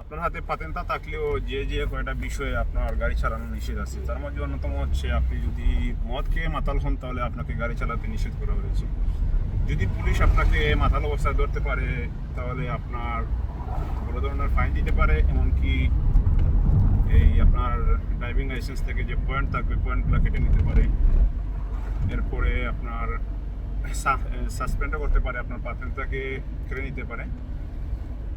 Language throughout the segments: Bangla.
আপনার হাতে পাতেন্তা থাকলেও যে কয়টা বিষয়ে আপনার গাড়ি চালানো নিষেধ আছে, তার মধ্যে অন্যতম হচ্ছে আপনি যদি মদ খেয়ে মাতাল হন তাহলে আপনাকে গাড়ি চালাতে নিষেধ করা হয়েছে। যদি পুলিশ আপনাকে মাতাল অবস্থায় ধরতে পারে তাহলে আপনার বড় ধরনের ফাইন দিতে পারে, এমনকি এই আপনার ড্রাইভিং লাইসেন্স থেকে যে পয়েন্ট থাকবে পয়েন্টগুলো কেটে নিতে পারে। এরপরে আপনার সাসপেন্ডও করতে পারে, আপনার পাতেন্তাকে কেড়ে নিতে পারে।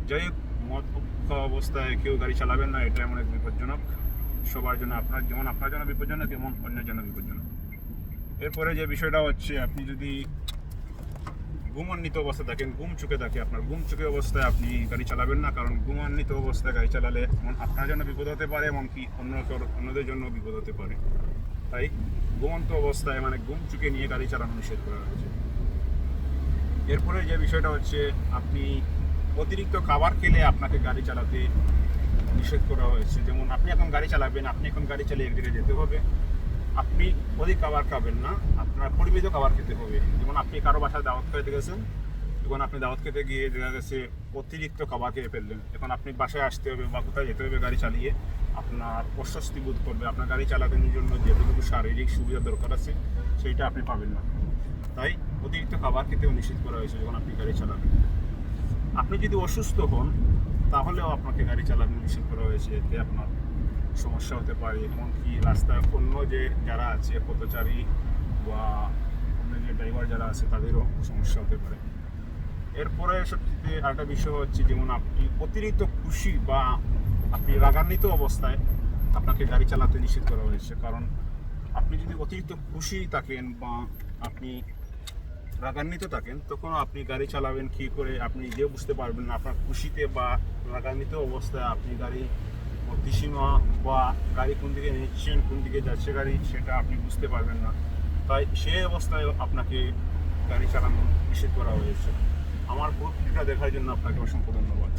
যাই হোক, মদ খাওয়া অবস্থায় কেউ গাড়ি চালাবেন না, এটা এমন এক বিপজ্জনক সবার জন্য। আপনার যেমন আপনার জন্য বিপজ্জনক তেমন অন্যের জন্য বিপজ্জনক। এরপরে যে বিষয়টা হচ্ছে, আপনি যদি ঘুমান্বিত অবস্থায় থাকেন, ঘুম চুকে থাকে, আপনার ঘুম চুকে অবস্থায় আপনি গাড়ি চালাবেন না, কারণ ঘুমান্বিত অবস্থায় গাড়ি চালালে আপনার জন্য বিপদ হতে পারে, এমনকি অন্যদের জন্য বিপদ হতে পারে। তাই ঘুমন্ত অবস্থায় মানে ঘুম চুকে নিয়ে গাড়ি চালানো নিষেধ করা হয়েছে। এরপরে যে বিষয়টা হচ্ছে, আপনি অতিরিক্ত খাবার খেলে আপনাকে গাড়ি চালাতে নিষেধ করা হয়েছে। যেমন আপনি এখন গাড়ি চালাবেন, আপনি এখন গাড়ি চালিয়ে এক জায়গায় যেতে হবে, আপনি অধিক খাবার খাবেন না, আপনার পরিমিত খাবার খেতে হবে। যেমন আপনি কারো বাসায় দাওয়াত খেতে গেছেন, এখন আপনি দাওয়াত খেতে গিয়ে দেখা গেছে অতিরিক্ত খাবার খেয়ে ফেললেন, এখন আপনি বাসায় আসতে হবে বা কোথায় যেতে হবে গাড়ি চালিয়ে, আপনার অস্বস্তি বোধ করবে, আপনার গাড়ি চালানোর জন্য যেটুকু শারীরিক সুবিধা দরকার আছে সেইটা আপনি পাবেন না। তাই অতিরিক্ত খাবার খেতেও নিষেধ করা হয়েছে যখন আপনি গাড়ি চালাবেন। আপনি যদি অসুস্থ হন তাহলেও আপনাকে গাড়ি চালানো নিষেধ করা হয়েছে, এতে আপনার সমস্যা হতে পারে, এমনকি রাস্তায় অন্য যে যারা আছে পথচারী বা অন্য যে ড্রাইভার যারা আছে তাদেরও সমস্যা হতে পারে। এরপরে সবচেয়ে আরেকটা বিষয় হচ্ছে, যেমন আপনি অতিরিক্ত খুশি বা আপনি রাগান্বিত অবস্থায় আপনাকে গাড়ি চালাতে নিষেধ করা হয়েছে। কারণ আপনি যদি অতিরিক্ত খুশি থাকেন বা আপনি রাগান্বিত থাকেন, তখন আপনি গাড়ি চালাবেন কী করে আপনি নিজেও বুঝতে পারবেন না। আপনার খুশিতে বা রাগান্বিত অবস্থায় আপনি গাড়ি গতিসীমা বা গাড়ি কোন দিকে নিচ্ছেন, কোন দিকে যাচ্ছে গাড়ি, সেটা আপনি বুঝতে পারবেন না। তাই সেই অবস্থায় আপনাকে গাড়ি চালানো নিষেধ করা হয়েছে। আমার পুরো ভিডিওটা দেখার জন্য আপনাকে অসংখ্য ধন্যবাদ।